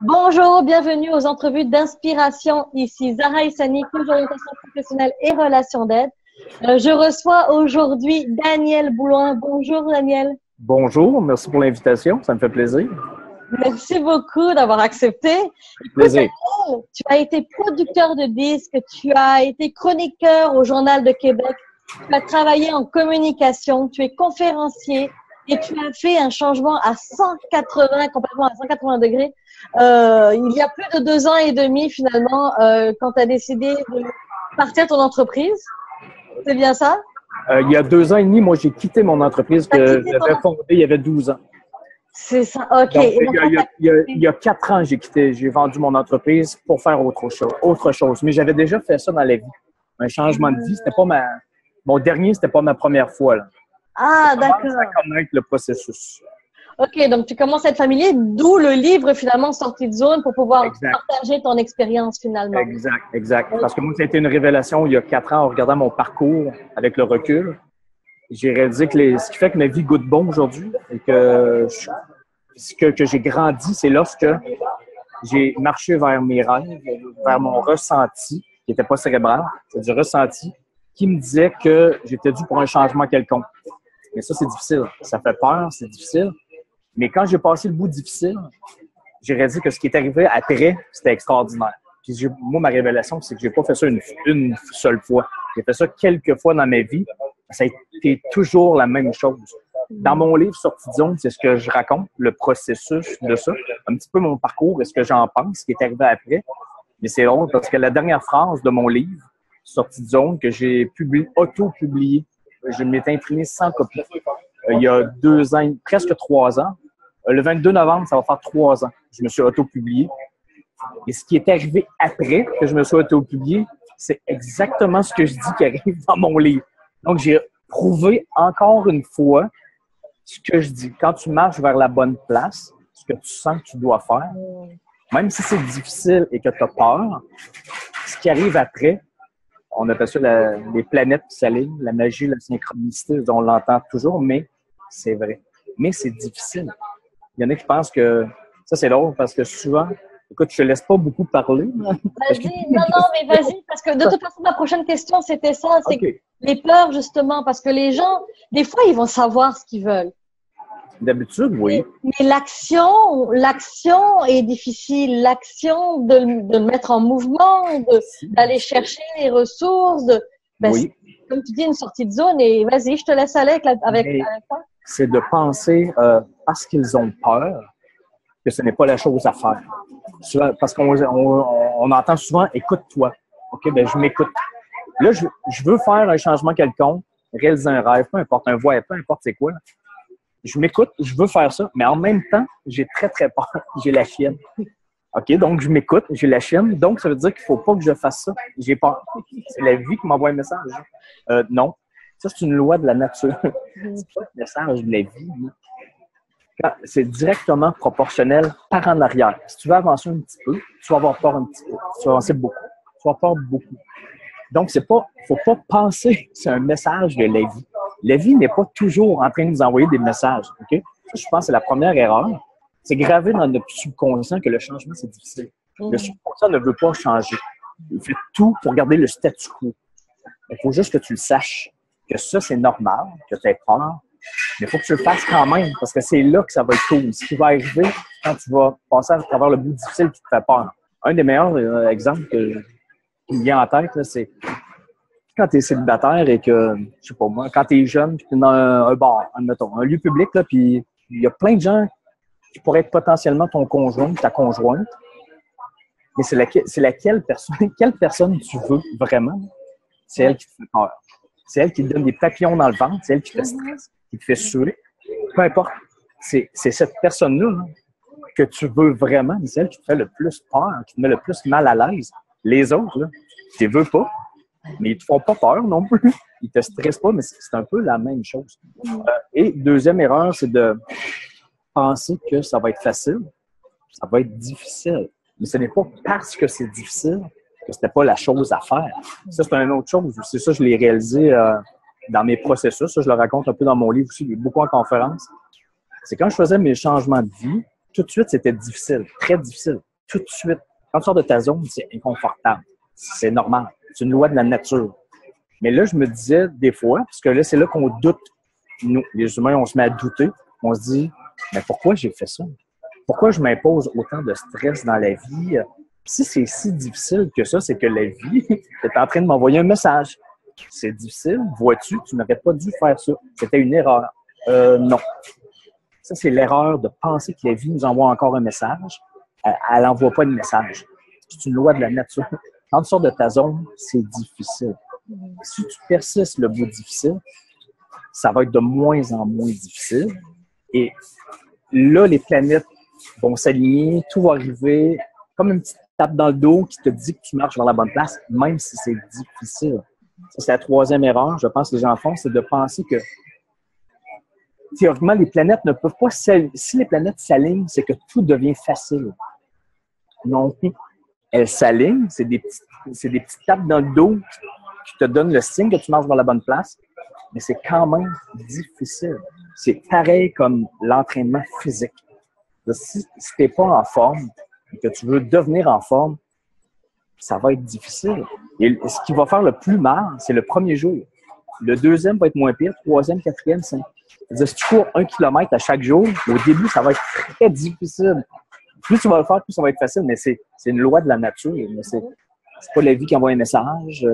Bonjour, bienvenue aux entrevues d'inspiration. Ici Zahra Issani, coach d'orientation professionnelle et relations d'aide. Je reçois aujourd'hui Daniel Bouloin. Bonjour Daniel. Bonjour, merci pour l'invitation, ça me fait plaisir. Merci beaucoup d'avoir accepté. Écoute, Plaisir. Daniel, tu as été producteur de disques, tu as été chroniqueur au Journal de Québec, tu as travaillé en communication, tu es conférencier et tu as fait un changement à 180, complètement à 180 degrés. Il y a plus de 2 ans et demi finalement, quand tu as décidé de partir de ton entreprise. C'est bien ça? Il y a 2 ans et demi, moi, j'ai quitté mon entreprise que j'avais fondée il y avait 12 ans. C'est ça, OK. Donc, il y a 4 ans, j'ai vendu mon entreprise pour faire autre chose. Mais j'avais déjà fait ça dans la vie. Un changement de vie, mon dernier, c'était pas ma première fois, là. Ah, Je commence d'accord. à connaître le processus. OK, donc tu commences à être familier, d'où le livre finalement Sortie de zone pour pouvoir Exact. partager ton expérience finalement. Exact. Parce que moi, ça a été une révélation il y a 4 ans en regardant mon parcours avec le recul. J'ai réalisé que ce qui fait que ma vie goûte bon aujourd'hui et que j'ai grandi, c'est lorsque j'ai marché vers mes rêves, vers mon ressenti, qui n'était pas cérébral, c'est du ressenti, qui me disait que j'étais dû pour un changement quelconque. Mais ça, c'est difficile. Ça fait peur, c'est difficile. Mais quand j'ai passé le bout difficile, j'ai réalisé que ce qui est arrivé après, c'était extraordinaire. Puis moi, ma révélation, c'est que j'ai pas fait ça une seule fois. J'ai fait ça quelques fois dans ma vie. Ça a été toujours la même chose. Dans mon livre Sortie de zone, c'est ce que je raconte, le processus de ça, un petit peu mon parcours et ce que j'en pense, ce qui est arrivé après. Mais c'est drôle parce que la dernière phrase de mon livre, Sortie de zone, que j'ai auto-publié, je m'étais imprimé 100 copies il y a 2 ans, presque 3 ans. Le 22 novembre, ça va faire 3 ans. Je me suis auto-publié. Et ce qui est arrivé après que je me sois auto-publié, c'est exactement ce que je dis qui arrive dans mon livre. Donc, j'ai prouvé encore une fois ce que je dis. Quand tu marches vers la bonne place, ce que tu sens que tu dois faire, même si c'est difficile et que tu as peur, ce qui arrive après, on appelle ça les planètes qui s'alignent, la magie, la synchronicité, on l'entend toujours, mais c'est vrai. Mais c'est difficile. Il y en a qui pensent que ça, c'est drôle parce que souvent, écoute, je te laisse pas beaucoup parler. Vas-y, non, mais vas-y, parce que de toute façon, ma prochaine question, c'était ça, c'est OK. les peurs, justement, parce que les gens, des fois, ils vont savoir ce qu'ils veulent. D'habitude, oui. Mais l'action est difficile. L'action de le mettre en mouvement, d'aller chercher les ressources, Oui. comme tu dis, une sortie de zone. Et vas-y, je te laisse aller avec ça. C'est de penser, parce qu'ils ont peur, que ce n'est pas la chose à faire. Souvent, parce qu'on entend souvent « écoute-toi ». OK, ben je m'écoute. Là, je veux faire un changement quelconque, réaliser un rêve, peu importe, un voyage, peu importe c'est quoi. Je m'écoute, je veux faire ça, mais en même temps, j'ai très, très peur. J'ai la chienne. OK, donc je m'écoute, j'ai la chienne. Donc, ça veut dire qu'il ne faut pas que je fasse ça. J'ai peur. C'est la vie qui m'envoie un message. Non. Ça, c'est une loi de la nature. C'est pas le message de la vie. C'est directement proportionnel par en arrière. Si tu veux avancer un petit peu, tu vas avoir peur un petit peu. Tu vas avancer beaucoup. Tu vas avoir peur beaucoup. Donc, faut pas penser que c'est un message de la vie. La vie n'est pas toujours en train de nous envoyer des messages. OK? Ça, je pense que c'est la première erreur. C'est gravé dans notre subconscient que le changement, c'est difficile. Le subconscient ne veut pas changer. Il fait tout pour garder le statu quo. Il faut juste que tu le saches, que ça, c'est normal, que tu aies peur, mais il faut que tu le fasses quand même, parce que c'est là que ça va être cool. Ce qui va arriver quand tu vas passer à travers le bout difficile qui te fait peur. Un des meilleurs exemples qui me vient en tête, là, c'est quand tu es célibataire et que, je sais pas moi, quand tu es jeune, puis tu es dans un bar, admettons, un lieu public, là, puis il y a plein de gens qui pourraient être potentiellement ton conjoint, ta conjointe, mais c'est laquelle personne, quelle personne tu veux vraiment? C'est elle qui te fait peur. C'est elle qui te donne des papillons dans le ventre, c'est elle qui te stresse, qui te fait suer. Peu importe, c'est cette personne-là là, que tu veux vraiment, mais c'est elle qui te fait le plus peur, qui te met le plus mal à l'aise. Les autres, là, tu les veux pas, mais ils te font pas peur non plus. Ils te stressent pas, mais c'est un peu la même chose. Et deuxième erreur, c'est de penser que ça va être facile, ça va être difficile. Mais ce n'est pas parce que c'est difficile que ce n'est pas la chose à faire. Ça, c'est une autre chose. C'est ça, je l'ai réalisé dans mes processus. Ça, je le raconte un peu dans mon livre aussi, beaucoup en conférence. C'est quand je faisais mes changements de vie, tout de suite, c'était difficile, très difficile. tout de suite, quand tu sors de ta zone, c'est inconfortable. C'est normal. C'est une loi de la nature. Mais là, je me disais des fois, parce que là, c'est là qu'on doute. Nous, les humains, on se met à douter. On se dit, mais pourquoi j'ai fait ça? Pourquoi je m'impose autant de stress dans la vie? Si c'est si difficile que ça, c'est que la vie est en train de m'envoyer un message. C'est difficile, vois-tu, tu n'aurais pas dû faire ça. C'était une erreur. Non. Ça, c'est l'erreur de penser que la vie nous envoie encore un message. Elle n'envoie pas de message. C'est une loi de la nature. Quand tu sors de ta zone, c'est difficile. Si tu persistes le bout difficile, ça va être de moins en moins difficile. Et là, les planètes vont s'aligner, tout va arriver, comme une petite tape dans le dos qui te dit que tu marches vers la bonne place, même si c'est difficile. Ça, c'est la troisième erreur, je pense que les gens font, c'est de penser que théoriquement, les planètes ne peuvent pas s'aligner. Si les planètes s'alignent, c'est que tout devient facile. Non, elles s'alignent, c'est des petites tapes dans le dos qui te donnent le signe que tu marches vers la bonne place, mais c'est quand même difficile. C'est pareil comme l'entraînement physique. Si tu n'es pas en forme et que tu veux devenir en forme, ça va être difficile. Et ce qui va faire le plus mal, c'est le premier jour. Le deuxième va être moins pire, troisième, quatrième, cinquième. Si tu cours 1 kilomètre à chaque jour, au début, ça va être très difficile. Plus tu vas le faire, plus ça va être facile, mais c'est une loi de la nature. Mais c'est pas la vie qui envoie un message.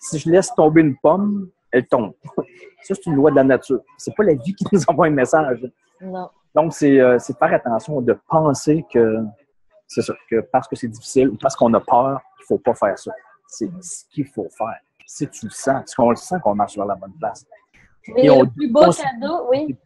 Si je laisse tomber une pomme, elle tombe. Ça, c'est une loi de la nature. C'est pas la vie qui nous envoie un message. Non. Donc, c'est de faire attention de penser que c'est ça, que parce que c'est difficile ou parce qu'on a peur, il faut pas faire ça. C'est ce qu'il faut faire. Si tu le sens, parce qu'on le sent qu'on marche sur la bonne place. Et le plus beau cadeau, oui.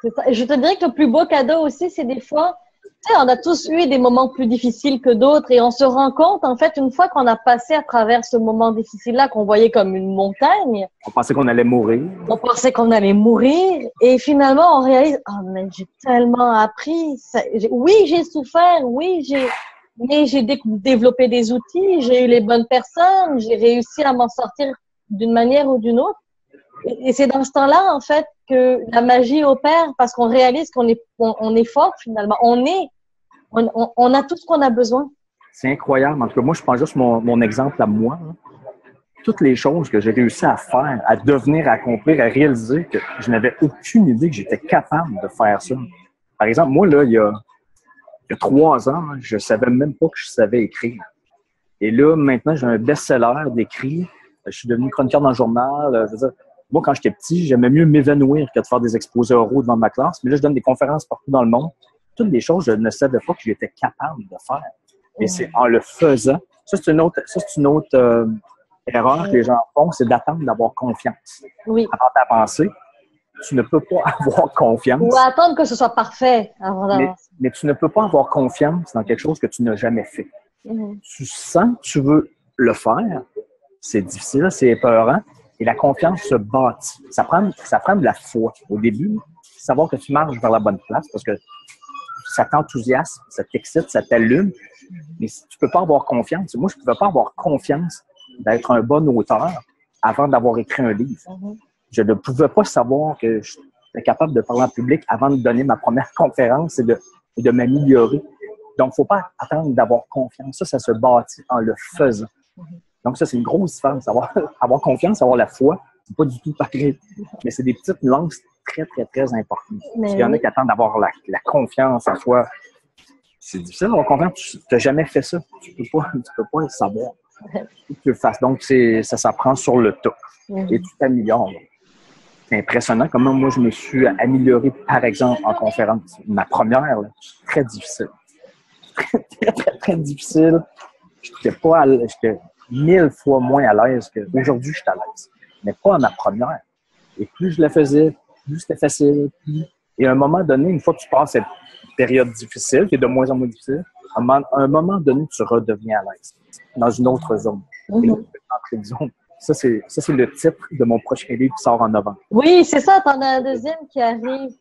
C'est ça. Je te dirais que le plus beau cadeau aussi, c'est des fois, tu sais, on a tous eu des moments plus difficiles que d'autres et on se rend compte, en fait, une fois qu'on a passé à travers ce moment difficile-là, qu'on voyait comme une montagne. On pensait qu'on allait mourir. On pensait qu'on allait mourir et finalement, on réalise, oh, mais j'ai tellement appris. Oui, j'ai souffert, oui, mais j'ai développé des outils, j'ai eu les bonnes personnes, j'ai réussi à m'en sortir d'une manière ou d'une autre. Et c'est dans ce temps-là, en fait, que la magie opère parce qu'on réalise qu'on est fort, finalement. On a tout ce qu'on a besoin. C'est incroyable. En tout cas, moi, je prends juste mon exemple à moi. Toutes les choses que j'ai réussi à faire, à devenir, à accomplir, à réaliser, que je n'avais aucune idée que j'étais capable de faire ça. Par exemple, moi, là, il y a 3 ans, je ne savais même pas que je savais écrire. Et là, maintenant, j'ai un best-seller d'écrit. Je suis devenu chroniqueur dans le journal. Je veux dire, moi, quand j'étais petit, j'aimais mieux m'évanouir que de faire des exposés oraux devant ma classe. Mais là, je donne des conférences partout dans le monde. Toutes des choses que je ne savais pas que j'étais capable de faire. Et c'est en le faisant. Ça, c'est une autre erreur que les gens font, c'est d'attendre d'avoir confiance. Oui. Avant d'avancer, tu ne peux pas avoir confiance. Ou attendre que ce soit parfait avant d'avancer. Mais tu ne peux pas avoir confiance dans quelque chose que tu n'as jamais fait. Tu sens que tu veux le faire. C'est difficile, c'est épeurant. Et la confiance se bâtit. Ça prend de la foi. Au début, savoir que tu marches vers la bonne place parce que ça t'enthousiasme, ça t'excite, ça t'allume. Mais si tu ne peux pas avoir confiance. Moi, je ne pouvais pas avoir confiance d'être un bon auteur avant d'avoir écrit un livre. Je ne pouvais pas savoir que j'étais capable de parler en public avant de donner ma première conférence et de m'améliorer. Donc, il ne faut pas attendre d'avoir confiance. Ça se bâtit en le faisant. Donc, ça, c'est une grosse différence. Avoir confiance, avoir la foi, c'est pas du tout pareil. Mais c'est des petites nuances très, très, très importantes. Parce qu'il y en a qui attendent d'avoir la confiance en soi. C'est difficile d'avoir confiance. Tu n'as jamais fait ça. Tu peux pas le savoir. Tu le fasses. Donc, ça s'apprend sur le tas. Et tu t'améliores. C'est impressionnant comment moi, je me suis amélioré, par exemple, en conférence. Ma première, là, très difficile. Très, très, très, très difficile. J'étais 1000 fois moins à l'aise qu'aujourd'hui, je suis à l'aise. Mais pas à ma première. Et plus je la faisais, plus c'était facile. Et à un moment donné, une fois que tu passes cette période difficile, qui est de moins en moins difficile, à un moment donné, tu redeviens à l'aise. Dans une autre zone. Une autre zone. Ça, c'est le titre de mon prochain livre qui sort en novembre. Oui, c'est ça. T'en as un deuxième qui arrive.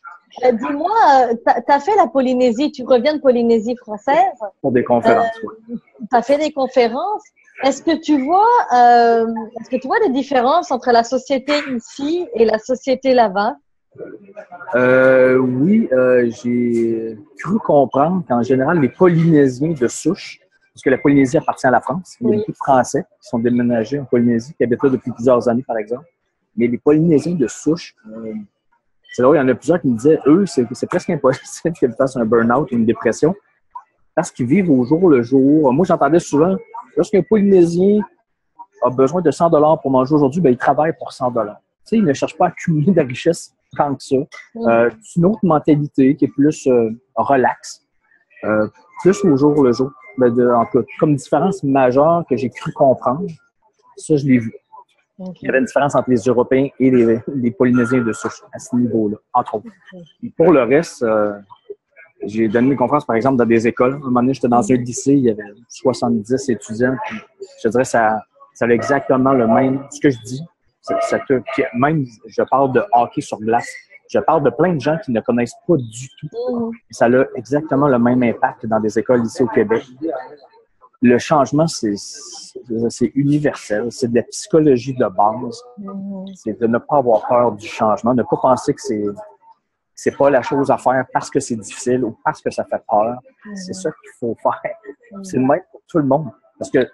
Dis-moi, t'as fait la Polynésie. Tu reviens de Polynésie française. Pour des conférences, oui. T'as fait des conférences. Est-ce que tu vois des différences entre la société ici et la société là-bas? Oui, j'ai cru comprendre qu'en général, les Polynésiens de souche, parce que la Polynésie appartient à la France, il y a beaucoup de Français qui sont déménagés en Polynésie, qui habitent là depuis plusieurs années, par exemple. Mais les Polynésiens de souche, c'est là où il y en a plusieurs qui me disaient, eux, c'est presque impossible qu'ils fassent un burn-out ou une dépression, parce qu'ils vivent au jour le jour. Moi, j'entendais souvent, lorsqu'un Polynésien a besoin de 100 $ pour manger aujourd'hui, ben, il travaille pour 100 $. Tu sais, il ne cherche pas à accumuler de la richesse tant que ça. C'est une autre mentalité qui est plus relax, plus au jour le jour. Ben, en tout cas, comme différence majeure que j'ai cru comprendre, ça, je l'ai vu. Okay. Il y avait une différence entre les Européens et les Polynésiens de souche à ce niveau-là, entre autres. Et pour le reste, j'ai donné une conférence, par exemple, dans des écoles. À un moment donné, j'étais dans un lycée, il y avait 70 étudiants. Puis, je dirais ça a exactement le même, ce que je dis. Puis même, je parle de hockey sur glace. Je parle de plein de gens qui ne connaissent pas du tout. Et ça a exactement le même impact dans des écoles ici au Québec. Le changement, c'est universel. C'est de la psychologie de base. C'est de ne pas avoir peur du changement, ne pas penser que c'est pas la chose à faire parce que c'est difficile ou parce que ça fait peur. C'est ça qu'il faut faire. C'est le même pour tout le monde. Parce que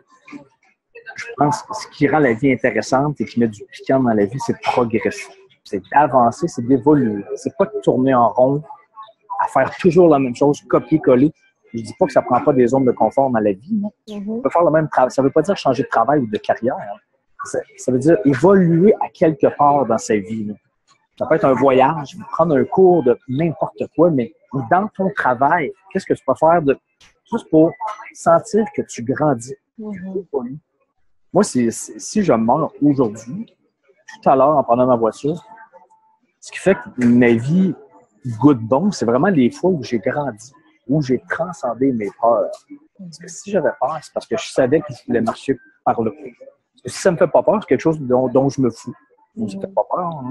je pense que ce qui rend la vie intéressante et qui met du piquant dans la vie, c'est de progresser. C'est d'avancer, c'est d'évoluer. C'est pas de tourner en rond, à faire toujours la même chose, copier-coller. Je dis pas que ça prend pas des zones de confort dans la vie. On peut faire le même travail. Ça veut pas dire changer de travail ou de carrière. Ça veut dire évoluer à quelque part dans sa vie. Ça peut être un voyage, prendre un cours de n'importe quoi, mais dans ton travail, qu'est-ce que tu peux faire juste pour sentir que tu grandis? Moi, si je meurs aujourd'hui, tout à l'heure en prenant ma voiture, ce qui fait que ma vie goûte bon, c'est vraiment les fois où j'ai grandi, où j'ai transcendé mes peurs. Parce que si j'avais peur, c'est parce que je savais que je voulais marcher par là. Parce que si ça me fait pas peur, c'est quelque chose dont je me fous. Donc, ça me fait pas peur,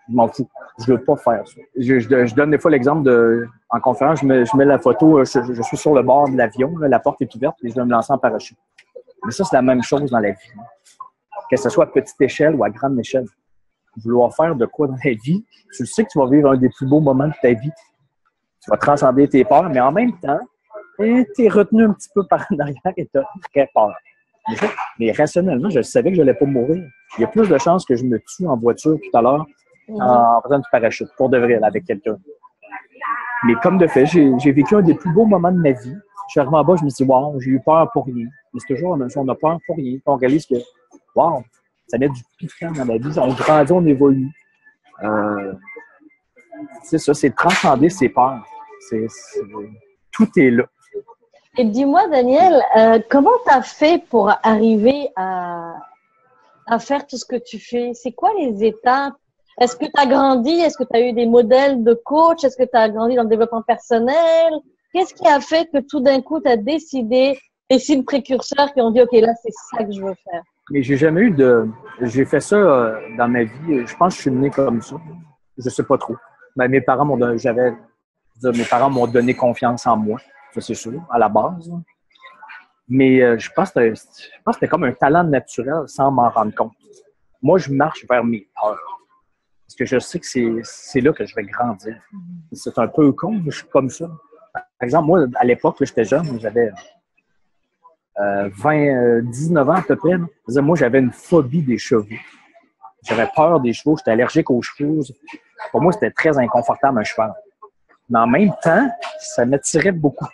je m'en fous. Je veux pas faire ça. Je donne des fois l'exemple en conférence, je mets la photo, je suis sur le bord de l'avion, la porte est ouverte et je vais me lancer en parachute. Mais ça, c'est la même chose dans la vie. Que ce soit à petite échelle ou à grande échelle. Vouloir faire de quoi dans la vie, tu sais que tu vas vivre un des plus beaux moments de ta vie. Tu vas transcender tes peurs, mais en même temps, tu es retenu un petit peu par en arrière et tu as très peur. Mais rationnellement, je savais que je n'allais pas mourir. Il y a plus de chances que je me tue en voiture tout à l'heure en faisant du parachute, pour de vrai, avec quelqu'un. Mais comme de fait, j'ai vécu un des plus beaux moments de ma vie. Je suis arrivé en bas, je me suis dit, wow, j'ai eu peur pour rien. Mais c'est toujours la même chose, on a peur pour rien. Puis on réalise que, wow, ça met du piquant dans la vie. On grandit, on évolue. C'est ça, c'est transcender ses peurs. Tout est là. Et dis-moi, Daniel, comment tu as fait pour arriver à faire tout ce que tu fais? C'est quoi les étapes? Est-ce que tu as grandi? Est-ce que tu as eu des modèles de coach? Est-ce que tu as grandi dans le développement personnel? Qu'est-ce qui a fait que tout d'un coup, tu as décidé, les signes précurseurs qui ont dit, OK, là, c'est ça que je veux faire? Mais j'ai jamais eu j'ai fait ça dans ma vie. Je pense que je suis né comme ça. Je sais pas trop. Mais mes parents m'ont donné confiance en moi. Ça, c'est sûr, à la base. Mais je pense que c'était comme un talent naturel sans m'en rendre compte. Moi, je marche vers mes peurs. Parce que je sais que c'est là que je vais grandir. C'est un peu con, mais je suis comme ça. Par exemple, moi, à l'époque, j'étais jeune, j'avais 19 ans à peu près. Moi, j'avais une phobie des chevaux. J'avais peur des chevaux, j'étais allergique aux chevaux. Pour moi, c'était très inconfortable un cheval. Mais en même temps, ça m'attirait beaucoup.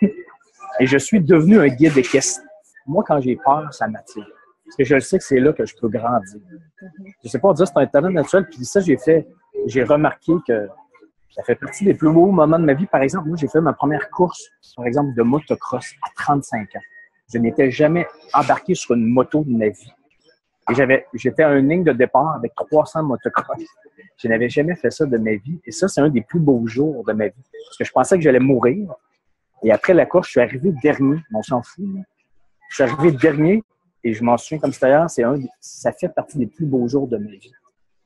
Et je suis devenu un guide équestre. Moi, quand j'ai peur, ça m'attire. Parce que je sais que c'est là que je peux grandir. Je sais pas, on dit que c'est un talent naturel. Puis ça, j'ai remarqué que ça fait partie des plus beaux moments de ma vie. Par exemple, moi, j'ai fait ma première course, par exemple, de motocross à 35 ans. Je n'étais jamais embarqué sur une moto de ma vie. Et j'étais à une ligne de départ avec 300 motocross. Je n'avais jamais fait ça de ma vie. Et ça, c'est un des plus beaux jours de ma vie. Parce que je pensais que j'allais mourir. Et après la course, je suis arrivé dernier. On s'en fout, là. Je suis arrivé dernier et je m'en souviens comme c'était hier. Ça fait partie des plus beaux jours de ma vie.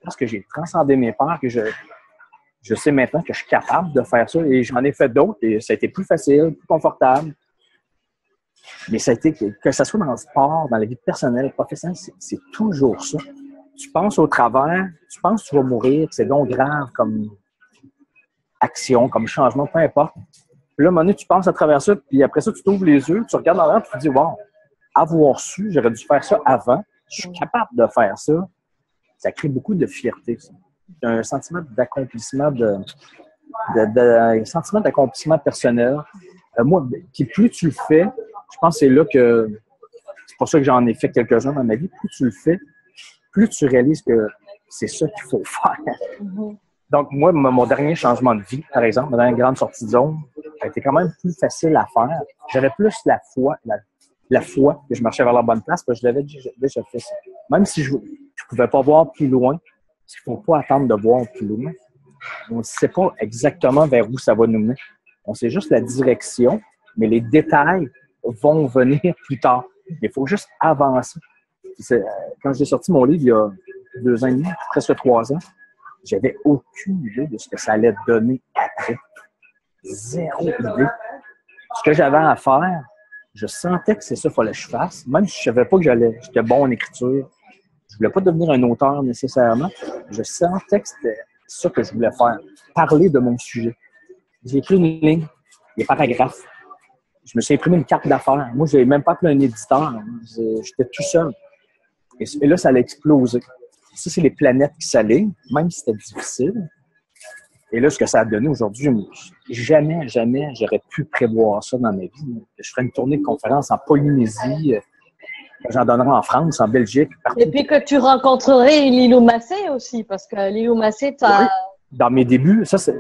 Parce que j'ai transcendé mes peurs, que je sais maintenant que je suis capable de faire ça. Et j'en ai fait d'autres et ça a été plus facile, plus confortable. Mais ça a été, que ce soit dans le sport, dans la vie personnelle, professionnelle, c'est toujours ça. Tu penses au travers, tu penses que tu vas mourir, que c'est donc grave comme action, comme changement, peu importe. Puis là, à un moment donné, tu penses à travers ça, puis après ça, tu t'ouvres les yeux, tu regardes en arrière, puis tu te dis, wow, avoir su, j'aurais dû faire ça avant, je suis capable de faire ça. Ça crée beaucoup de fierté, ça. Un sentiment d'accomplissement, un sentiment d'accomplissement personnel. Moi, puis plus tu le fais, je pense que c'est là que, c'est pour ça que j'en ai fait quelques-uns dans ma vie, plus tu le fais, plus tu réalises que c'est ça qu'il faut faire. Mm-hmm. Donc, moi, mon dernier changement de vie, par exemple, ma dernière grande sortie de zone, a été quand même plus facile à faire. J'avais plus la foi que je marchais vers la bonne place, parce que je l'avais déjà fait ça. Même si je ne pouvais pas voir plus loin, il ne faut pas attendre de voir plus loin. On ne sait pas exactement vers où ça va nous mener. On sait juste la direction, mais les détails vont venir plus tard. Il faut juste avancer. Quand j'ai sorti mon livre il y a 2 ans et demi, presque 3 ans, j'avais aucune idée de ce que ça allait donner après. Zéro idée. Ce que j'avais à faire, je sentais que c'est ça qu'il fallait que je fasse. Même si je ne savais pas que j'étais bon en écriture, je ne voulais pas devenir un auteur nécessairement. Je sentais que c'était ça que je voulais faire. Parler de mon sujet. J'ai écrit une ligne, des paragraphes. Je me suis imprimé une carte d'affaires. Moi, je n'avais même pas appelé un éditeur. J'étais tout seul. Et là, ça allait exploser. Ça, c'est les planètes qui s'alignent, même si c'était difficile. Et là, ce que ça a donné aujourd'hui, jamais j'aurais pu prévoir ça dans ma vie. Je ferais une tournée de conférences en Polynésie, j'en donnerais en France, en Belgique, partout. Et puis que tu rencontrerais Lilou Massé aussi, parce que Lilou Massé, tu as... Oui. Dans mes débuts, ça, c'est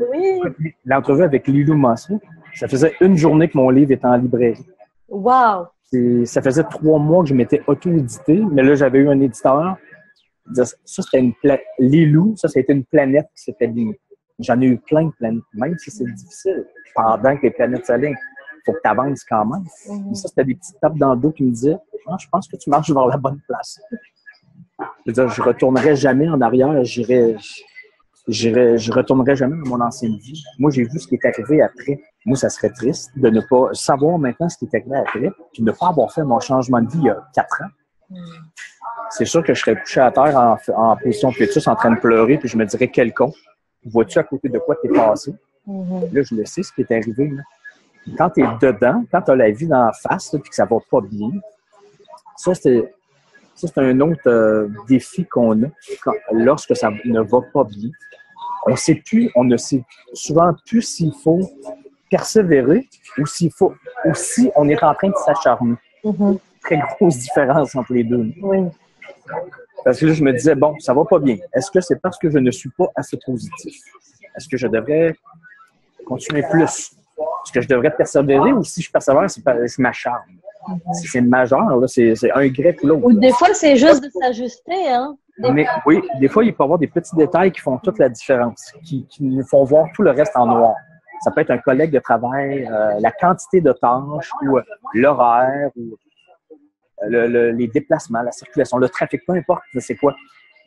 l'entrevue avec Lilou Massé, ça faisait une journée que mon livre était en librairie. Wow! Ça faisait 3 mois que je m'étais auto-édité, mais là, j'avais eu un éditeur. Ça, c'était Lilou, ça a été une planète qui s'était alignée. J'en ai eu plein de planètes, même si c'est difficile. Pendant que les planètes s'alignent, il faut que tu avances quand même. Mm-hmm. Ça, c'était des petites tapes dans le dos qui me disaient « Je pense que tu marches vers la bonne place. » Je veux dire, je retournerai jamais en arrière, je retournerai jamais dans mon ancienne vie. Moi, j'ai vu ce qui est arrivé après. Moi, ça serait triste de ne pas savoir maintenant ce qui est arrivé après, puis de ne pas avoir fait mon changement de vie il y a 4 ans. C'est sûr que je serais couché à terre en position fœtus en train de pleurer, puis je me dirais quel con. Vois-tu à côté de quoi t'es passé? Là, je le sais, ce qui est arrivé. Là. Quand t'es dedans, quand t'as la vie dans la face, puis que ça va pas bien, ça, c'est un autre défi qu'on a lorsque ça ne va pas bien. On ne sait souvent plus s'il faut persévérer ou si on est en train de s'acharner. Très grosse différence entre les deux. Oui. Parce que là, je me disais, bon, ça va pas bien. Est-ce que c'est parce que je ne suis pas assez positif? Est-ce que je devrais continuer plus? Est-ce que je devrais persévérer ou si je persévère, je m'acharne? Si c'est majeur, là, c'est un grec ou l'autre. Ou des fois, c'est juste de s'ajuster, hein? Mais oui, des fois, il peut y avoir des petits détails qui font toute la différence, qui nous font voir tout le reste en noir. Ça peut être un collègue de travail, la quantité de tâches ou l'horaire ou les déplacements, la circulation, le trafic, peu importe c'est quoi.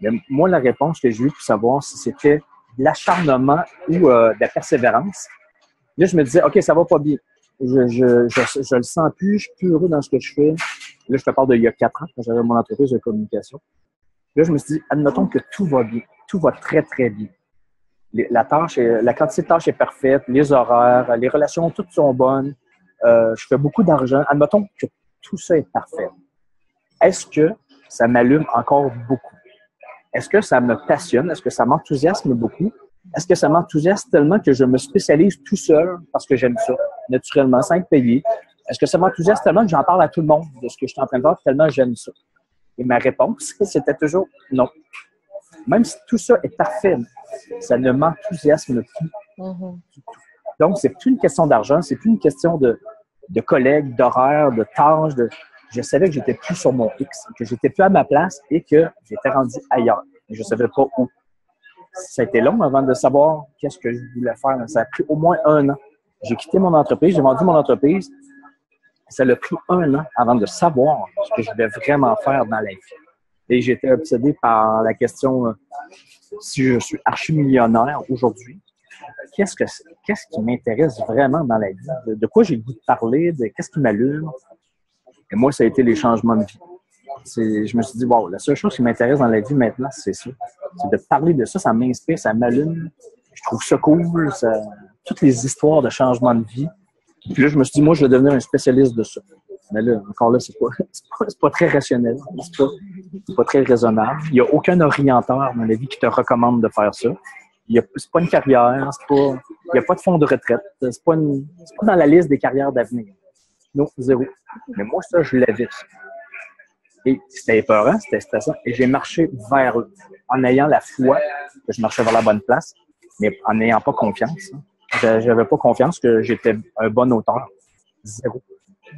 Mais moi, la réponse que j'ai eue pour savoir si c'était de l'acharnement ou de la persévérance, là, je me disais, OK, ça va pas bien. Je le sens plus, je suis plus heureux dans ce que je fais. Là, je te parle d'il y a 4 ans, quand j'avais mon entreprise de communication. Là, je me suis dit, admettons que tout va bien. Tout va très, très bien. La quantité de tâches est parfaite, les horaires, les relations, toutes sont bonnes. Je fais beaucoup d'argent. Admettons que tout ça est parfait. Est-ce que ça m'allume encore beaucoup? Est-ce que ça me passionne? Est-ce que ça m'enthousiasme beaucoup? Est-ce que ça m'enthousiasme tellement que je me spécialise tout seul parce que j'aime ça, naturellement, sans être payé? Est-ce que ça m'enthousiasme tellement que j'en parle à tout le monde de ce que je suis en train de faire tellement j'aime ça? Et ma réponse, c'était toujours non. Même si tout ça est parfait, ça ne m'enthousiasme plus. Donc, c'est plus une question d'argent, c'est plus une question de collègues, d'horaires, de tâches. Je savais que j'étais plus sur mon X, que j'étais plus à ma place et que j'étais rendu ailleurs. Mais je ne savais pas où. Ça a été long avant de savoir qu'est-ce que je voulais faire. Ça a pris au moins 1 an. J'ai quitté mon entreprise, j'ai vendu mon entreprise. Ça a pris 1 an avant de savoir ce que je voulais vraiment faire dans la vie. Et j'étais obsédé par la question si je suis archi-millionnaire aujourd'hui, qu'est-ce qui m'intéresse vraiment dans la vie? De quoi j'ai le goût de parler? Qu'est-ce qui m'allume? Et moi, ça a été les changements de vie. Je me suis dit, wow, la seule chose qui m'intéresse dans la vie maintenant, c'est ça. C'est de parler de ça, ça m'inspire, ça m'allume. Je trouve ça cool. toutes les histoires de changement de vie. Puis là, je me suis dit, moi, je vais devenir un spécialiste de ça. Mais là, encore là, c'est pas très rationnel. C'est pas très raisonnable. Il n'y a aucun orienteur dans la vie qui te recommande de faire ça. C'est pas une carrière, il n'y a pas de fonds de retraite. C'est pas dans la liste des carrières d'avenir. Non, zéro. Mais moi, ça, je l'avais. Et c'était épeurant, c'était stressant. Et j'ai marché vers eux, en ayant la foi que je marchais vers la bonne place, mais en n'ayant pas confiance. J'avais pas confiance que j'étais un bon auteur. Zéro.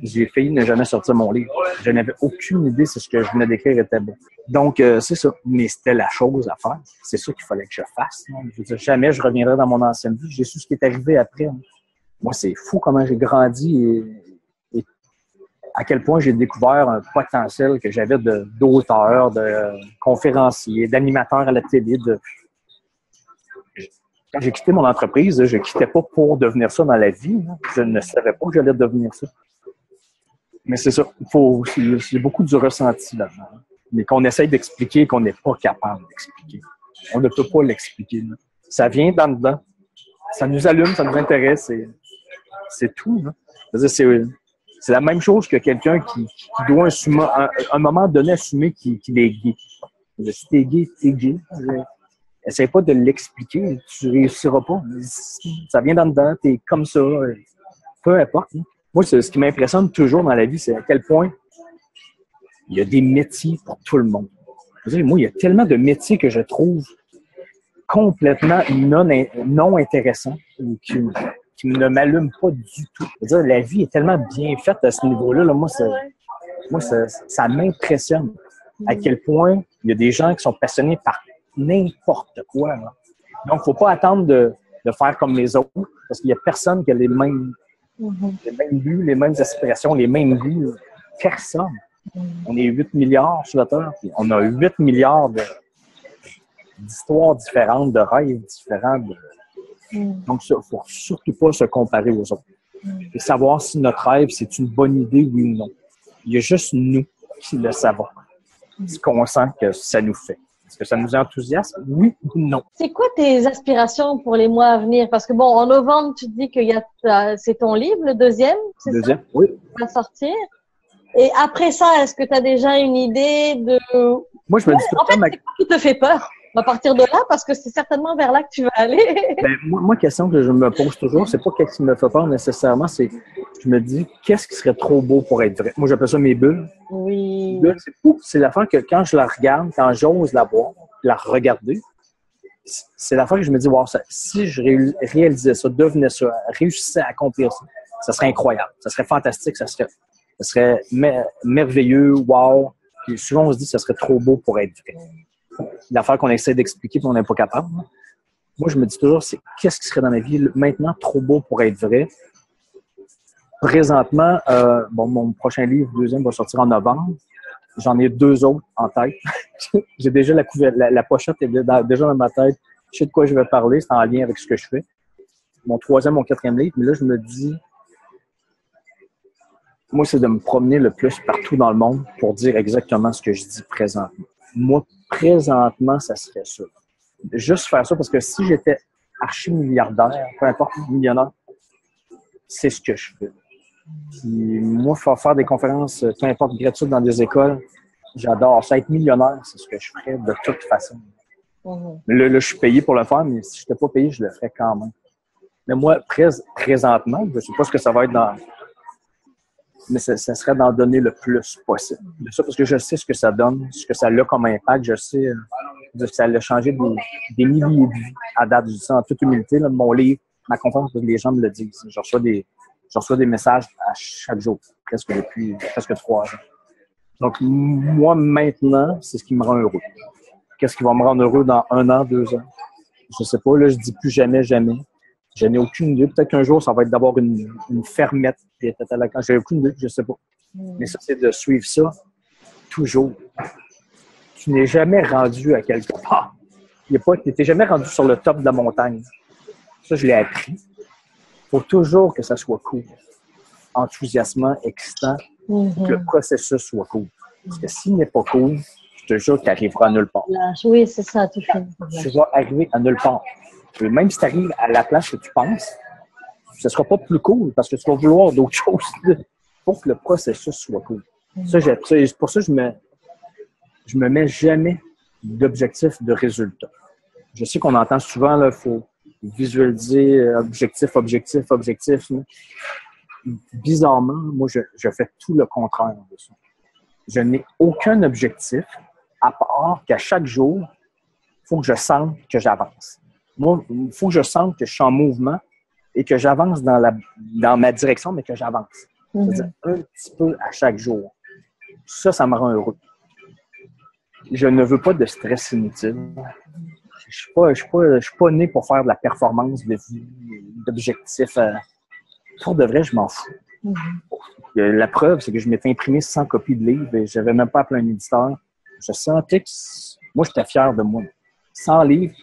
J'ai failli ne jamais sortir mon livre. Je n'avais aucune idée si ce que je venais d'écrire était bon. Donc, c'est ça. Mais c'était la chose à faire. C'est ça qu'il fallait que je fasse. Je veux dire, jamais je reviendrai dans mon ancienne vie. J'ai su ce qui est arrivé après. Moi, c'est fou comment j'ai grandi et à quel point j'ai découvert un potentiel que j'avais d'auteur, de conférencier, d'animateur à la télé. Quand j'ai quitté mon entreprise, je ne quittais pas pour devenir ça dans la vie. Je ne savais pas que j'allais devenir ça. Mais c'est ça, il y a beaucoup du ressenti là-dedans. Mais qu'on essaye d'expliquer, qu'on n'est pas capable d'expliquer. On ne peut pas l'expliquer. Là. Ça vient d'en dedans. Ça nous allume, ça nous intéresse. C'est tout. Là. C'est la même chose que quelqu'un qui doit un moment donné assumer qu'il est gay. Si t'es gay, t'es gay. Essaye pas de l'expliquer, tu réussiras pas. Ça vient d'en dedans, t'es comme ça. Peu importe. Hein. Moi, ce qui m'impressionne toujours dans la vie, c'est à quel point il y a des métiers pour tout le monde. Je veux dire, moi, il y a tellement de métiers que je trouve complètement non intéressants ou qui ne m'allument pas du tout. Je veux dire, la vie est tellement bien faite à ce niveau-là. Là, moi, ça m'impressionne à quel point il y a des gens qui sont passionnés par n'importe quoi. Là. Donc, il ne faut pas attendre de faire comme les autres parce qu'il n'y a personne qui a les mêmes buts, les mêmes aspirations, les mêmes goûts. Personne. On est 8 milliards sur la Terre, puis on a 8 milliards d'histoires différentes, de rêves différents. Donc, il ne faut surtout pas se comparer aux autres. Et savoir si notre rêve, c'est une bonne idée, oui ou non. Il y a juste nous qui le savons. Ce qu'on sent que ça nous fait. Est-ce que ça nous enthousiasme? Oui ou non? C'est quoi tes aspirations pour les mois à venir? Parce que bon, en novembre, tu te dis que c'est ton livre, le deuxième, c'est deuxième, ça? Oui. Qui va sortir. Et après ça, est-ce que tu as déjà une idée de... Moi, je me dis tout le temps... c'est quoi qui te fait peur? On va partir de là parce que c'est certainement vers là que tu vas aller. Moi, question que je me pose toujours, c'est pas qu'est-ce qui me fait peur nécessairement, c'est je me dis qu'est-ce qui serait trop beau pour être vrai. Moi, j'appelle ça mes bulles. Oui. Mes bulles, c'est fou. C'est l'affaire que quand je la regarde, quand j'ose la voir, la regarder, c'est l'affaire que je me dis, wow, si je réalisais ça, devenais ça, réussissais à accomplir ça, ça serait incroyable, ça serait fantastique, ça serait merveilleux, wow. Puis souvent, on se dit que ça serait trop beau pour être vrai. L'affaire qu'on essaie d'expliquer et on n'est pas capable. Moi, je me dis toujours, c'est qu'est-ce qui serait dans ma vie maintenant trop beau pour être vrai? Présentement, mon prochain livre, deuxième, va sortir en novembre. J'en ai 2 autres en tête. J'ai déjà la pochette est déjà dans ma tête. Je sais de quoi je vais parler, c'est en lien avec ce que je fais. Mon 3e, mon 4e livre, mais là, je me dis, moi, c'est de me promener le plus partout dans le monde pour dire exactement ce que je dis présentement. Moi, présentement, ça serait ça. Juste faire ça, parce que si j'étais archi-milliardaire, peu importe, millionnaire, c'est ce que je fais. Puis moi, faire des conférences, peu importe, gratuites dans des écoles, j'adore ça. Être millionnaire, c'est ce que je ferais de toute façon. Là, je suis payé pour le faire, mais si je n'étais pas payé, je le ferais quand même. Mais moi, présentement, je ne sais pas ce que ça va être dans... Mais ça serait d'en donner le plus possible. De ça, parce que je sais ce que ça donne, ce que ça a comme impact. Je sais que ça a changé des milliers de vies à date. Je dis ça en toute humilité. Là, mon livre, ma conférence, les gens me le disent. Je reçois des messages à chaque jour, presque depuis presque 3 ans. Donc, moi, maintenant, c'est ce qui me rend heureux. Qu'est-ce qui va me rendre heureux dans 1 an, 2 ans? Je sais pas. Là, je dis plus jamais, jamais. Je n'ai aucune idée. Peut-être qu'un jour, ça va être d'avoir une fermette. J'ai aucune idée, je ne sais pas. Mais ça, c'est de suivre ça toujours. Tu n'es jamais rendu à quelque part. Tu n'es jamais rendu sur le top de la montagne. Ça, je l'ai appris. Il faut toujours que ça soit cool. Enthousiasmant, excitant. Que le processus soit cool. Parce que s'il n'est pas cool, je te jure que tu n'arriveras à nulle part. Oui, c'est ça, tu fais. Tu vas arriver à nulle part. Et même si tu arrives à la place que tu penses, ce sera pas plus cool parce que tu vas vouloir d'autres choses. Il faut que le processus soit cool. C'est pour ça que je me mets jamais d'objectif de résultat. Je sais qu'on entend souvent, il faut visualiser objectif. Bizarrement, moi, je fais tout le contraire de ça. Je n'ai aucun objectif à part qu'à chaque jour, il faut que je sente que j'avance. Moi, il faut que je sente que je suis en mouvement et que j'avance dans ma direction, mais que j'avance. C'est-à-dire un petit peu à chaque jour. Ça me rend heureux. Je ne veux pas de stress inutile. Je suis pas né pour faire de la performance, d'objectifs. Pour de vrai, je m'en fous. La preuve, c'est que je m'étais imprimé 100 copies de livres et je n'avais même pas appelé un éditeur. Je sentais que moi, j'étais fier de moi. 100 livres,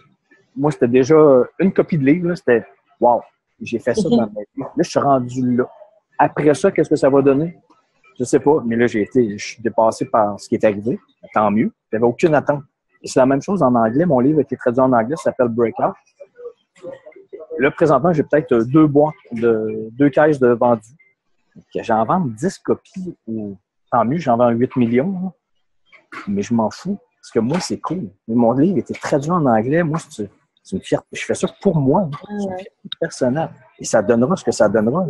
moi, c'était déjà une copie de livre. C'était « wow, j'ai fait ça dans ma vie ». Là, je suis rendu là. Après ça, qu'est-ce que ça va donner? Je sais pas, mais là, je suis dépassé par ce qui est arrivé. Tant mieux. Il n'y avait aucune attente. Et c'est la même chose en anglais. Mon livre a été traduit en anglais, ça s'appelle Breakout. Là, présentement, j'ai peut-être 2 caisses de vendus. J'en vends 10 copies, ou tant mieux, j'en vends 8 millions. Mais je m'en fous, parce que moi, c'est cool. Mon livre était traduit en anglais. Moi, c'est une fierté. Je fais ça pour moi. C'est une fierté personnelle. Et ça donnera ce que ça donnera.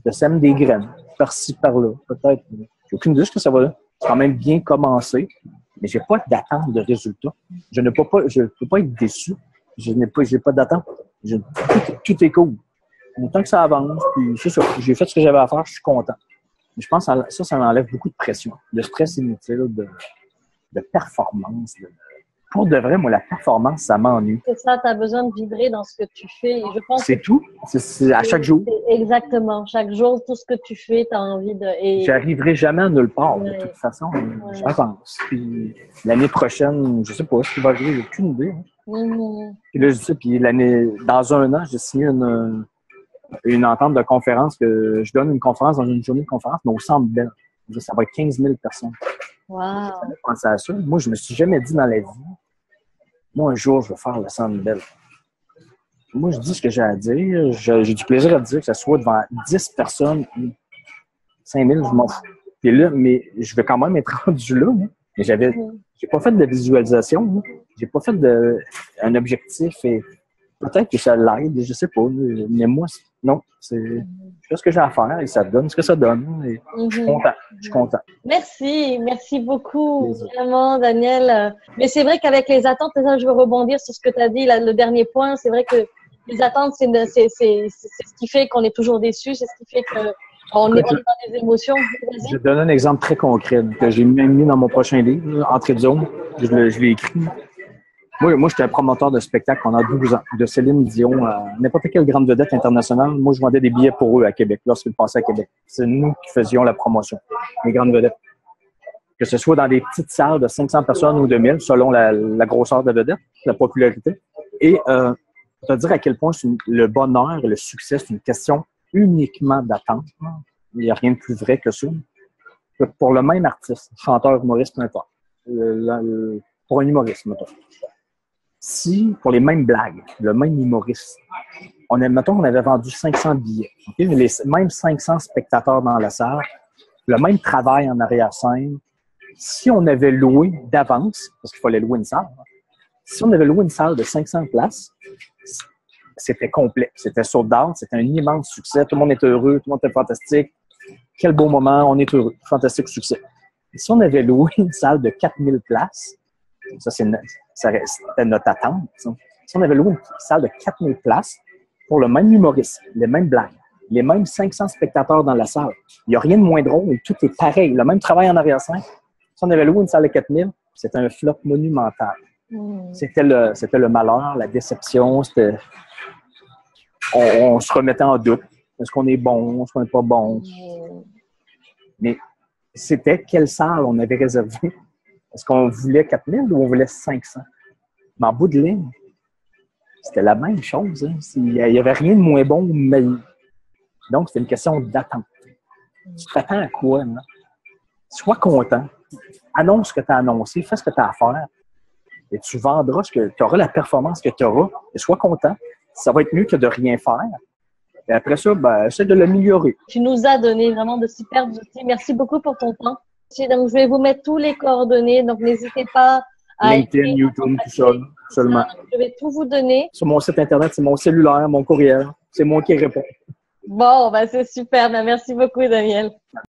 Ça sème des graines, par-ci, par-là. Peut-être. J'ai aucune idée de ce que ça va. C'est quand même bien commencé, mais j'ai pas d'attente de résultat. Je ne peux pas être déçu. J'ai pas d'attente. Tout est cool. Autant que ça avance, puis c'est ça. J'ai fait ce que j'avais à faire, je suis content. Mais je pense que ça m'enlève beaucoup de pression, de stress inutile, de performance. Pour de vrai, moi, la performance, ça m'ennuie. C'est ça, tu as besoin de vibrer dans ce que tu fais. Et je pense c'est tout. C'est à chaque jour. Exactement. Chaque jour, tout ce que tu fais, tu as envie de... J'arriverai jamais à nulle part, de toute façon. J'avance. Puis l'année prochaine, je sais pas ce qui va arriver, j'ai aucune idée. Puis là, je dis, dans un an, j'ai signé une entente de conférence que je donne une conférence dans une journée de conférence, mais au Centre Bell. Ça va être 15 000 personnes. Wow. Je pensais à ça. Moi, je me suis jamais dit dans la vie, moi, un jour, je vais faire le Centre Bell. Moi, je dis ce que j'ai à dire. J'ai du plaisir à dire que ce soit devant 10 personnes ou 5 000, je m'en fous. Puis là, mais je vais quand même être rendu là. Hein. Mais j'ai pas fait de visualisation. Hein. J'ai pas fait un objectif et peut-être que ça l'aide, je sais pas. Mais moi, non. Je fais ce que j'ai à faire et ça donne ce que ça donne. Et je suis content. Merci beaucoup, vraiment, Daniel. Mais c'est vrai qu'avec les attentes, je veux rebondir sur ce que tu as dit, là, le dernier point. C'est vrai que les attentes, c'est ce qui fait qu'on est toujours déçu, c'est ce qui fait qu'on est dans des émotions. Je vais te donner un exemple très concret que j'ai même mis dans mon prochain livre, Entrée de zone. Je l'ai écrit. Moi, j'étais un promoteur de spectacle pendant 12 ans, de Céline Dion à n'importe quelle grande vedette internationale. Moi, je vendais des billets pour eux à Québec, lorsqu'ils passaient à Québec. C'est nous qui faisions la promotion, les grandes vedettes. Que ce soit dans des petites salles de 500 personnes ou 2000, selon la grosseur de la vedette, la popularité. Et pour te dire à quel point le bonheur et le succès, c'est une question uniquement d'attente. Il n'y a rien de plus vrai que ça. Pour le même artiste, chanteur, humoriste, peu importe. Pour un humoriste, mettons. Si, pour les mêmes blagues, le même humoriste, mettons qu'on avait vendu 500 billets, okay? Les mêmes 500 spectateurs dans la salle, le même travail en arrière-scène, si on avait loué d'avance, parce qu'il fallait louer une salle, si on avait loué une salle de 500 places, c'était complet, c'était sold out, c'était un immense succès, tout le monde était heureux, tout le monde était fantastique, quel beau moment, on est heureux, fantastique succès. Et si on avait loué une salle de 4000 places, ça c'était notre attente. Si on avait loué une salle de 4000 places pour le même humoriste, les mêmes blagues, les mêmes 500 spectateurs dans la salle, il n'y a rien de moins drôle, tout est pareil, le même travail en arrière-scène. Si on avait loué une salle de 4000, c'était un flop monumental. C'était le malheur, la déception, on se remettait en doute. Est-ce qu'on est bon? Est-ce qu'on n'est pas bon? Mais c'était quelle salle on avait réservée? Est-ce qu'on voulait 4000 ou on voulait 500? Mais en bout de ligne, c'était la même chose. Hein? Il n'y avait rien de moins bon ou meilleur. Donc, c'est une question d'attente. Tu t'attends à quoi? Non? Sois content. Annonce ce que tu as annoncé. Fais ce que tu as à faire. Et tu vendras tu auras la performance que tu auras. Et sois content. Ça va être mieux que de rien faire. Et après ça, ben, essaie de l'améliorer. Tu nous as donné vraiment de superbes outils. Merci beaucoup pour ton temps. Donc, je vais vous mettre tous les coordonnées. Donc, n'hésitez pas à LinkedIn, écrire, YouTube, tout ça, seulement. je vais tout vous donner. Sur mon site Internet, c'est mon cellulaire, mon courriel. C'est moi qui réponds. Bon, bah, c'est super. Ben, merci beaucoup, Daniel.